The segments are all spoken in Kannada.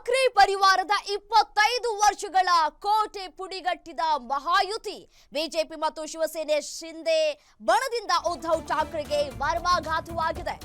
ಠಾಕ್ರೆ ಪರಿವಾರದ 25 ವರ್ಷಗಳ ಕೋಟೆ ಪುಡಿಗಟ್ಟಿದ ಮಹಾಯುತಿ ಬಿಜೆಪಿ ಮತ್ತು ಶಿವಸೇನೆ ಶಿಂದೆ ಬಣದಿಂದ ಉದ್ಧವ್ ಠಾಕ್ರೆಗೆ ಮರ್ಮಾಘಾತವಾಗಿದೆ.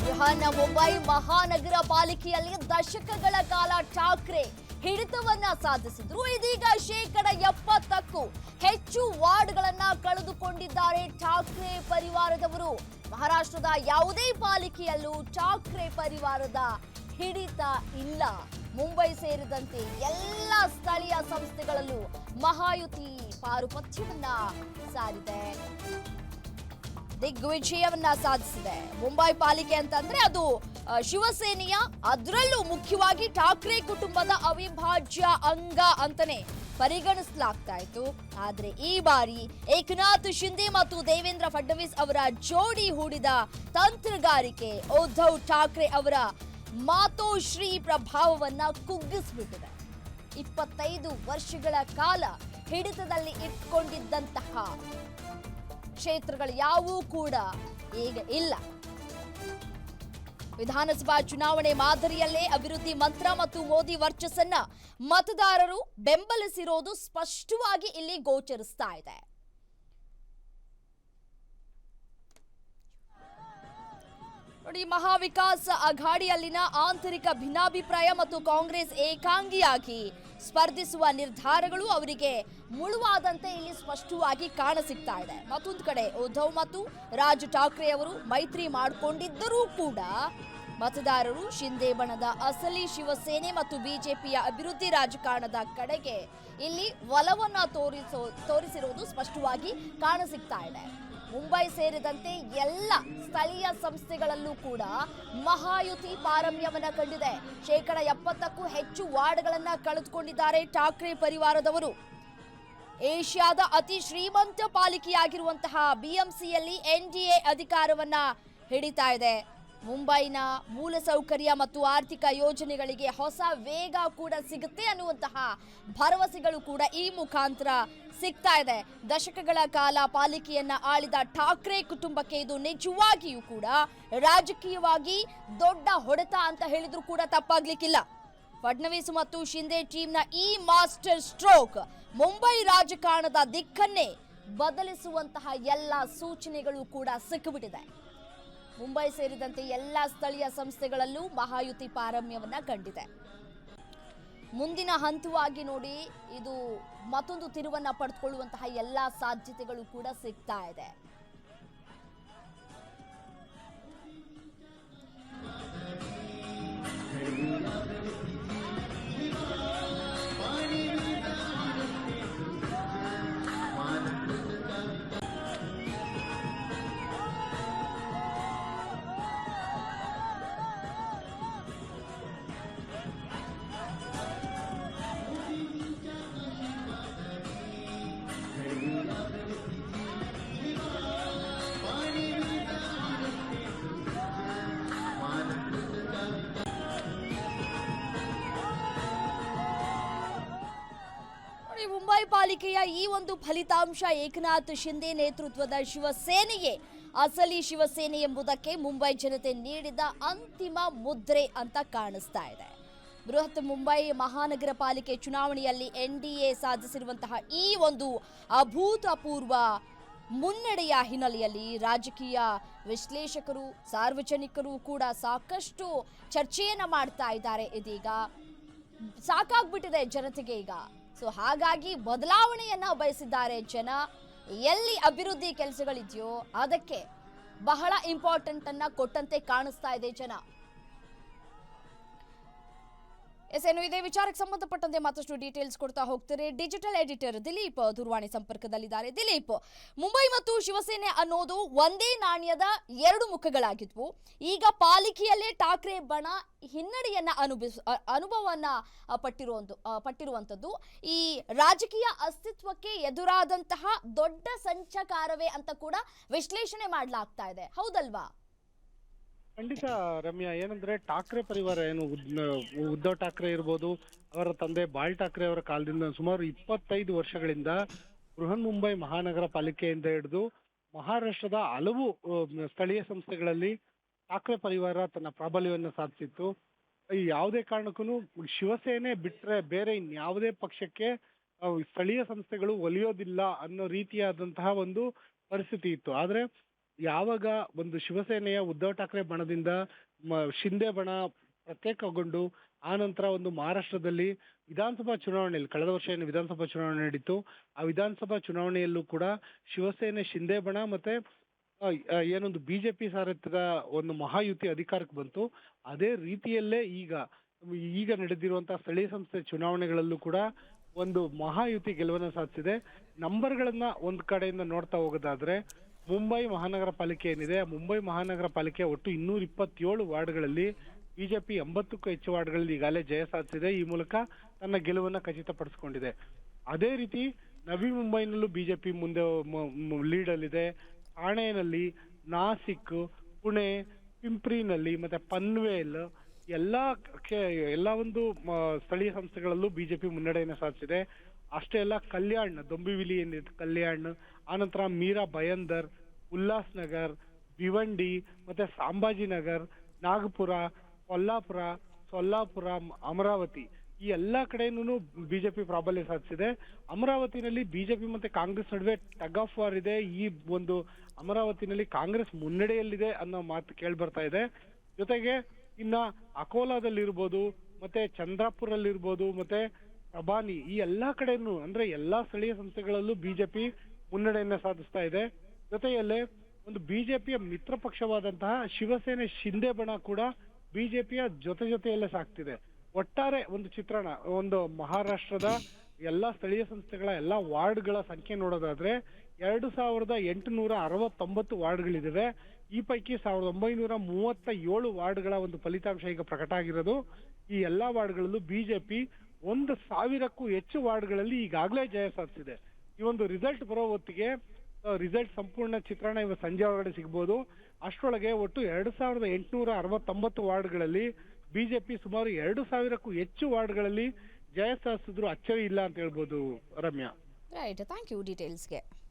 ಬೃಹನ್ ಮುಂಬೈ ಮಹಾನಗರ ಪಾಲಿಕೆಯಲ್ಲಿ ದಶಕಗಳ ಕಾಲ ಠಾಕ್ರೆ ಹಿಡಿತವನ್ನ ಸಾಧಿಸಿದ್ರು. ಇದೀಗ 70%ಕ್ಕೂ ಹೆಚ್ಚು ವಾರ್ಡ್ಗಳನ್ನ ಕಳೆದುಕೊಂಡಿದ್ದಾರೆ ಠಾಕ್ರೆ ಪರಿವಾರದವರು. ಮಹಾರಾಷ್ಟ್ರದ ಯಾವುದೇ ಪಾಲಿಕೆಯಲ್ಲೂ ಠಾಕ್ರೆ ಪರಿವಾರದ ಹಿಡಿತ ಇಲ್ಲ. ಮುಂಬೈ ಸೇರಿದಂತೆ ಎಲ್ಲ ಸ್ಥಳೀಯ ಸಂಸ್ಥೆಗಳಲ್ಲೂ ಮಹಾಯುತಿ ಪಾರುಪತ್ಯವನ್ನ ಸಾರಿದೆ, ದಿಗ್ವಿಜಯವನ್ನ ಸಾಧಿಸಿದೆ. ಮುಂಬೈ ಪಾಲಿಕೆ ಅಂತಂದ್ರೆ ಅದು ಶಿವಸೇನೆಯ, ಅದರಲ್ಲೂ ಮುಖ್ಯವಾಗಿ ಠಾಕ್ರೆ ಕುಟುಂಬದ ಅವಿಭಾಜ್ಯ ಅಂಗ ಅಂತಾನೆ ಪರಿಗಣಿಸಲಾಗ್ತಾ ಇತ್ತು. ಆದ್ರೆ ಈ ಬಾರಿ ಏಕನಾಥ್ ಶಿಂದೆ ಮತ್ತು ದೇವೇಂದ್ರ ಫಡ್ನವೀಸ್ ಅವರ ಜೋಡಿ ಹೂಡಿದ ತಂತ್ರಗಾರಿಕೆ ಉದ್ಧವ್ ಠಾಕ್ರೆ ಅವರ ಮಾತೋಶ್ರೀ ಪ್ರಭಾವವನ್ನ ಕುಗ್ಗಿಸ್ಬಿಟ್ಟಿದೆ. 25 ವರ್ಷಗಳ ಕಾಲ ಹಿಡಿತದಲ್ಲಿ ಇಟ್ಕೊಂಡಿದ್ದಂತಹ ಕ್ಷೇತ್ರಗಳು ಯಾವೂ ಕೂಡ ಈಗ ಇಲ್ಲ. ವಿಧಾನಸಭಾ ಚುನಾವಣೆ ಮಾದರಿಯಲ್ಲೇ ಅಭಿವೃದ್ಧಿ ಮಂತ್ರ ಮತ್ತು ಮೋದಿ ವರ್ಚಸ್ಸನ್ನ ಮತದಾರರು ಬೆಂಬಲಿಸಿರೋದು ಸ್ಪಷ್ಟವಾಗಿ ಇಲ್ಲಿ ಗೋಚರಿಸ್ತಾ ಇದೆ. ನೋಡಿ, ಮಹಾವಿಕಾಸ್ ಅಘಾಡಿಯಲ್ಲಿನ ಆಂತರಿಕ ಭಿನ್ನಾಭಿಪ್ರಾಯ ಮತ್ತು ಕಾಂಗ್ರೆಸ್ ಏಕಾಂಗಿಯಾಗಿ ಸ್ಪರ್ಧಿಸುವ ನಿರ್ಧಾರಗಳು ಅವರಿಗೆ ಮುಳುವಾದಂತೆ ಇಲ್ಲಿ ಸ್ಪಷ್ಟವಾಗಿ ಕಾಣಸಿಗ್ತಾ ಇದೆ. ಮತ್ತೊಂದು ಕಡೆ ಉದ್ಧವ್ ಮತ್ತು ರಾಜ್ ಠಾಕ್ರೆ ಅವರು ಮೈತ್ರಿ ಮಾಡಿಕೊಂಡಿದ್ದರೂ ಕೂಡ ಮತದಾರರು ಶಿಂದೆ ಬಣದ ಅಸಲಿ ಶಿವಸೇನೆ ಮತ್ತು ಬಿಜೆಪಿಯ ಅಭಿವೃದ್ಧಿ ರಾಜಕಾರಣದ ಕಡೆಗೆ ಇಲ್ಲಿ ಒಲವನ್ನ ತೋರಿಸಿರುವುದು ಸ್ಪಷ್ಟವಾಗಿ ಕಾಣಸಿಗ್ತಾ ಇದೆ. ಮುಂಬೈ ಸೇರಿದಂತೆ ಎಲ್ಲ ಸ್ಥಳೀಯ ಸಂಸ್ಥೆಗಳಲ್ಲೂ ಕೂಡ ಮಹಾಯುತಿ ಪಾರಮ್ಯವನ್ನ ಕಂಡಿದೆ. 70%ಕ್ಕೂ ಹೆಚ್ಚು ವಾರ್ಡ್ಗಳನ್ನ ಕಳೆದುಕೊಂಡಿದ್ದಾರೆ ಠಾಕ್ರೆ ಪರಿವಾರದವರು. ಏಷ್ಯಾದ ಅತಿ ಶ್ರೀಮಂತ ಪಾಲಿಕೆಯಾಗಿರುವಂತಹ ಬಿಎಂಸಿಯಲ್ಲಿ ಎನ್ಡಿಎ ಅಧಿಕಾರವನ್ನ ಹಿಡಿತಾ ಇದೆ. ಮುಂಬೈನ ಮೂಲಸೌಕರ್ಯ ಮತ್ತು ಆರ್ಥಿಕ ಯೋಜನೆಗಳಿಗೆ ಹೊಸ ವೇಗ ಕೂಡ ಸಿಗುತ್ತೆ ಅನ್ನುವಂತಹ ಭರವಸೆಗಳು ಕೂಡ ಈ ಮುಖಾಂತರ ಸಿಗ್ತಾ ಇದೆ. ದಶಕಗಳ ಕಾಲ ಪಾಲಿಕೆಯನ್ನ ಆಳಿದ ಠಾಕ್ರೆ ಕುಟುಂಬಕ್ಕೆ ಇದು ನಿಜವಾಗಿಯೂ ಕೂಡ ರಾಜಕೀಯವಾಗಿ ದೊಡ್ಡ ಹೊಡೆತ ಅಂತ ಹೇಳಿದ್ರು ಕೂಡ ತಪ್ಪಾಗ್ಲಿಕ್ಕಿಲ್ಲ. ಫಡ್ನವೀಸ್ ಮತ್ತು ಶಿಂದೆ ಟೀಮ್ನ ಈ ಮಾಸ್ಟರ್ ಸ್ಟ್ರೋಕ್ ಮುಂಬೈ ರಾಜಕಾರಣದ ದಿಕ್ಕನ್ನೇ ಬದಲಿಸುವಂತಹ ಎಲ್ಲ ಸೂಚನೆಗಳು ಕೂಡ ಸಿಕ್ಕಿಬಿಟ್ಟಿದೆ. ಮುಂಬೈ ಸೇರಿದಂತೆ ಎಲ್ಲ ಸ್ಥಳೀಯ ಸಂಸ್ಥೆಗಳಲ್ಲೂ ಮಹಾಯುತಿ ಪಾರಮ್ಯವನ್ನ ಕಂಡಿದೆ. ಮುಂದಿನ ಹಂತವಾಗಿ ನೋಡಿ, ಇದು ಮತ್ತೊಂದು ತಿರುವನ್ನ ಪಡೆದುಕೊಳ್ಳುವಂತಹ ಎಲ್ಲ ಸಾಧ್ಯತೆಗಳು ಕೂಡ ಸಿಗ್ತಾ ಇದೆ. ಮುಂಬೈ ಪಾಲಿಕೆಯ ಈ ಒಂದು ಫಲಿತಾಂಶ ಏಕನಾಥ್ ಶಿಂದೆ ನೇತೃತ್ವದ ಶಿವಸೇನೆಯೇ ಅಸಲಿ ಶಿವಸೇನೆ ಎಂಬುದಕ್ಕೆ ಮುಂಬೈ ಜನತೆ ನೀಡಿದ ಅಂತಿಮ ಮುದ್ರೆ ಅಂತ ಕಾಣಿಸ್ತಾ ಇದೆ. ಬೃಹತ್ ಮುಂಬೈ ಮಹಾನಗರ ಪಾಲಿಕೆ ಚುನಾವಣೆಯಲ್ಲಿ ಎನ್ಡಿಎ ಸಾಧಿಸಿರುವಂತಹ ಈ ಒಂದು ಅಭೂತಪೂರ್ವ ಮುನ್ನಡೆಯ ಹಿನ್ನೆಲೆಯಲ್ಲಿ ರಾಜಕೀಯ ವಿಶ್ಲೇಷಕರು, ಸಾರ್ವಜನಿಕರು ಕೂಡ ಸಾಕಷ್ಟು ಚರ್ಚೆಯನ್ನ ಮಾಡ್ತಾ ಇದ್ದಾರೆ. ಇದೀಗ ಸಾಕಾಗ್ಬಿಟ್ಟಿದೆ ಜನತೆಗೆ ಈಗ. ಸೊ ಹಾಗಾಗಿ ಬದಲಾವಣೆಯನ್ನ ಬಯಸಿದ್ದಾರೆ ಜನ. ಎಲ್ಲಿ ಅಭಿವೃದ್ಧಿ ಕೆಲಸಗಳಿದೆಯೋ ಅದಕ್ಕೆ ಬಹಳ ಇಂಪಾರ್ಟೆಂಟ್ ಅನ್ನ ಕೊಟ್ಟಂತೆ ಕಾಣಿಸ್ತಾ ಇದೆ ಜನ. ಏನು ಇದೇ ವಿಚಾರಕ್ಕೆ ಸಂಬಂಧಪಟ್ಟಂತೆ ಮತ್ತಷ್ಟು ಡೀಟೇಲ್ಸ್ ಕೊಡ್ತಾ ಹೋಗ್ತಾರೆ ಡಿಜಿಟಲ್ ಎಡಿಟರ್ ದಿಲೀಪ್ ದೂರವಾಣಿ ಸಂಪರ್ಕದಲ್ಲಿದ್ದಾರೆ. ದಿಲೀಪ್, ಮುಂಬೈ ಮತ್ತು ಶಿವಸೇನೆ ಅನ್ನೋದು ಒಂದೇ ನಾಣ್ಯದ ಎರಡು ಮುಖಗಳಾಗಿದ್ವು. ಈಗ ಪಾಲಿಕೆಯಲ್ಲೇ ಠಾಕ್ರೆ ಬಣ ಹಿನ್ನಡೆಯನ್ನ ಅನುಭವವನ್ನ ಪಟ್ಟಿರುವಂಥದ್ದು ಈ ರಾಜಕೀಯ ಅಸ್ತಿತ್ವಕ್ಕೆ ಎದುರಾದಂತಹ ದೊಡ್ಡ ಸಂಚಕಾರವೇ ಅಂತ ಕೂಡ ವಿಶ್ಲೇಷಣೆ ಮಾಡಲಾಗ್ತಾ ಇದೆ, ಹೌದಲ್ವಾ? ಖಂಡಿತ ರಮ್ಯಾ, ಏನಂದ್ರೆ ಠಾಕ್ರೆ ಪರಿವಾರ ಏನು ಉದ್ಧವ್ ಠಾಕ್ರೆ ಇರ್ಬೋದು, ಅವರ ತಂದೆ ಬಾಳ್ ಠಾಕ್ರೆ ಅವರ ಕಾಲದಿಂದ ಸುಮಾರು 25 ವರ್ಷಗಳಿಂದ ಬೃಹನ್ ಮುಂಬೈ ಮಹಾನಗರ ಪಾಲಿಕೆಯಿಂದ ಹಿಡಿದು ಮಹಾರಾಷ್ಟ್ರದ ಹಲವು ಸ್ಥಳೀಯ ಸಂಸ್ಥೆಗಳಲ್ಲಿ ಠಾಕ್ರೆ ಪರಿವಾರ ತನ್ನ ಪ್ರಾಬಲ್ಯವನ್ನು ಸಾಧಿಸಿತ್ತು. ಈ ಯಾವುದೇ ಕಾರಣಕ್ಕೂ ಶಿವಸೇನೆ ಬಿಟ್ರೆ ಬೇರೆ ಇನ್ಯಾವುದೇ ಪಕ್ಷಕ್ಕೆ ಸ್ಥಳೀಯ ಸಂಸ್ಥೆಗಳು ಒಲಿಯೋದಿಲ್ಲ ಅನ್ನೋ ರೀತಿಯಾದಂತಹ ಒಂದು ಪರಿಸ್ಥಿತಿ ಇತ್ತು. ಆದ್ರೆ ಯಾವಾಗ ಒಂದು ಶಿವಸೇನೆಯ ಉದ್ಧವ್ ಠಾಕ್ರೆ ಬಣದಿಂದ ಶಿಂದೆ ಬಣ ಪ್ರತ್ಯೇಕಗೊಂಡು ಆ ನಂತರ ಒಂದು ಮಹಾರಾಷ್ಟ್ರದಲ್ಲಿ ವಿಧಾನಸಭಾ ಚುನಾವಣೆಯಲ್ಲಿ ಕಳೆದ ವರ್ಷ ಏನು ವಿಧಾನಸಭಾ ಚುನಾವಣೆ ನಡೀತು, ಆ ವಿಧಾನಸಭಾ ಚುನಾವಣೆಯಲ್ಲೂ ಕೂಡ ಶಿವಸೇನೆ ಶಿಂದೆ ಬಣ ಮತ್ತೆ ಏನೊಂದು ಬಿಜೆಪಿ ಸಾರಥ್ಯದ ಒಂದು ಮಹಾಯುತಿ ಅಧಿಕಾರಕ್ಕೆ ಬಂತು. ಅದೇ ರೀತಿಯಲ್ಲೇ ಈಗ ನಡೆದಿರುವಂತಹ ಸ್ಥಳೀಯ ಸಂಸ್ಥೆ ಚುನಾವಣೆಗಳಲ್ಲೂ ಕೂಡ ಒಂದು ಮಹಾಯುತಿ ಗೆಲುವನ್ನು ಸಾಧಿಸಿದೆ. ನಂಬರ್ಗಳನ್ನ ಒಂದ್ ಕಡೆಯಿಂದ ನೋಡ್ತಾ ಹೋಗೋದಾದ್ರೆ ಮುಂಬೈ ಮಹಾನಗರ ಪಾಲಿಕೆ ಏನಿದೆ, ಮುಂಬೈ ಮಹಾನಗರ ಪಾಲಿಕೆ ಒಟ್ಟು 227 ವಾರ್ಡ್ಗಳಲ್ಲಿ ಬಿಜೆಪಿ 80ಕ್ಕೂ ಹೆಚ್ಚು ವಾರ್ಡ್ಗಳಲ್ಲಿ ಈಗಾಗಲೇ ಜಯ ಸಾಧಿಸಿದೆ. ಈ ಮೂಲಕ ತನ್ನ ಗೆಲುವನ್ನ ಖಚಿತಪಡಿಸಿಕೊಂಡಿದೆ. ಅದೇ ರೀತಿ ನವಿ ಮುಂಬೈನಲ್ಲೂ ಬಿಜೆಪಿ ಮುಂದೆ ಲೀಡ್ ಅಲ್ಲಿದೆ. ಠಾಣೆನಲ್ಲಿ, ನಾಸಿಕ್, ಪುಣೆ, ಪಿಂಪ್ರಿನಲ್ಲಿ ಮತ್ತೆ ಪನ್ವೇಲ್ ಎಲ್ಲ ಒಂದು ಸ್ಥಳೀಯ ಸಂಸ್ಥೆಗಳಲ್ಲೂ ಬಿಜೆಪಿ ಮುನ್ನಡೆಯನ್ನು ಸಾಧಿಸಿದೆ. ಅಷ್ಟೇ ಅಲ್ಲ, ಕಲ್ಯಾಣ್, ದೊಂಬಿವಿಲಿ ಏನಿದೆ ಕಲ್ಯಾಣ್, ಆನಂತರ ಮೀರಾ ಭಯಂದರ್, ಉಲ್ಲಾಸ್ ನಗರ್, ಭಿವಂಡಿ ಮತ್ತೆ ಸಂಭಾಜಿನಗರ್, ನಾಗಪುರ, ಕೊಲ್ಲಾಪುರ, ಸೊಲ್ಲಾಪುರ, ಅಮರಾವತಿ ಈ ಎಲ್ಲಾ ಕಡೆನೂ ಬಿಜೆಪಿ ಪ್ರಾಬಲ್ಯ ಸಾಧಿಸಿದೆ. ಅಮರಾವತಿನಲ್ಲಿ ಬಿಜೆಪಿ ಮತ್ತೆ ಕಾಂಗ್ರೆಸ್ ನಡುವೆ ಟಗ್ ಆಫ್ ವಾರ್ ಇದೆ. ಈ ಒಂದು ಅಮರಾವತಿನಲ್ಲಿ ಕಾಂಗ್ರೆಸ್ ಮುನ್ನಡೆಯಲ್ಲಿದೆ ಅನ್ನೋ ಮಾತು ಕೇಳಿ ಬರ್ತಾ ಇದೆ. ಜೊತೆಗೆ ಇನ್ನ ಅಕೋಲಾದಲ್ಲಿರ್ಬೋದು, ಮತ್ತೆ ಚಂದ್ರಾಪುರಲ್ಲಿರ್ಬೋದು, ಮತ್ತೆ ಪ್ರಭಾನಿ ಈ ಎಲ್ಲಾ ಕಡೆನೂ ಅಂದ್ರೆ ಎಲ್ಲಾ ಸ್ಥಳೀಯ ಸಂಸ್ಥೆಗಳಲ್ಲೂ ಬಿಜೆಪಿ ಮುನ್ನಡೆಯನ್ನ ಸಾಧಿಸ್ತಾ ಇದೆ. ಜೊತೆಯಲ್ಲೇ ಒಂದು ಬಿಜೆಪಿಯ ಮಿತ್ರ ಪಕ್ಷವಾದಂತಹ ಶಿವಸೇನೆ ಶಿಂದೆ ಬಣ ಕೂಡ ಬಿಜೆಪಿಯ ಜೊತೆಯಲ್ಲೇ ಸಾಕ್ತಿದೆ. ಒಟ್ಟಾರೆ ಒಂದು ಚಿತ್ರಣ, ಒಂದು ಮಹಾರಾಷ್ಟ್ರದ ಎಲ್ಲಾ ಸ್ಥಳೀಯ ಸಂಸ್ಥೆಗಳ ಎಲ್ಲಾ ವಾರ್ಡ್ಗಳ ಸಂಖ್ಯೆ ನೋಡೋದಾದ್ರೆ 2869 ವಾರ್ಡ್ಗಳಿದಾವೆ. ಈ ಪೈಕಿ 1937 ವಾರ್ಡ್ಗಳ ಒಂದು ಫಲಿತಾಂಶ ಈಗ ಪ್ರಕಟ ಆಗಿರೋದು. ಈ ಎಲ್ಲಾ ವಾರ್ಡ್ಗಳಲ್ಲೂ ಬಿಜೆಪಿ 1000ಕ್ಕೂ ಹೆಚ್ಚು ವಾರ್ಡ್ಗಳಲ್ಲಿ ಈಗಾಗಲೇ ಜಯ ಸಾಧಿಸಿದೆ. ಈ ಒಂದು ರಿಸಲ್ಟ್ ಬರೋ ಹೊತ್ತಿಗೆ ರಿಸಲ್ಟ್ ಸಂಪೂರ್ಣ ಚಿತ್ರಣ ಇವತ್ತು ಸಂಜೆ ಒಳಗಡೆ ಸಿಗಬಹುದು. ಅಷ್ಟರೊಳಗೆ ಒಟ್ಟು 2869 ವಾರ್ಡ್ಗಳಲ್ಲಿ ಬಿಜೆಪಿ ಸುಮಾರು 2000ಕ್ಕೂ ಹೆಚ್ಚು ವಾರ್ಡ್ಗಳಲ್ಲಿ ಜಯ ಸಾಧಿಸಿದ್ರು ಅಚ್ಚರಿ ಇಲ್ಲ ಅಂತ ಹೇಳ್ಬೋದು ರಮ್ಯಾ. Right, thank you ಡೀಟೇಲ್ಸ್ಗೆ.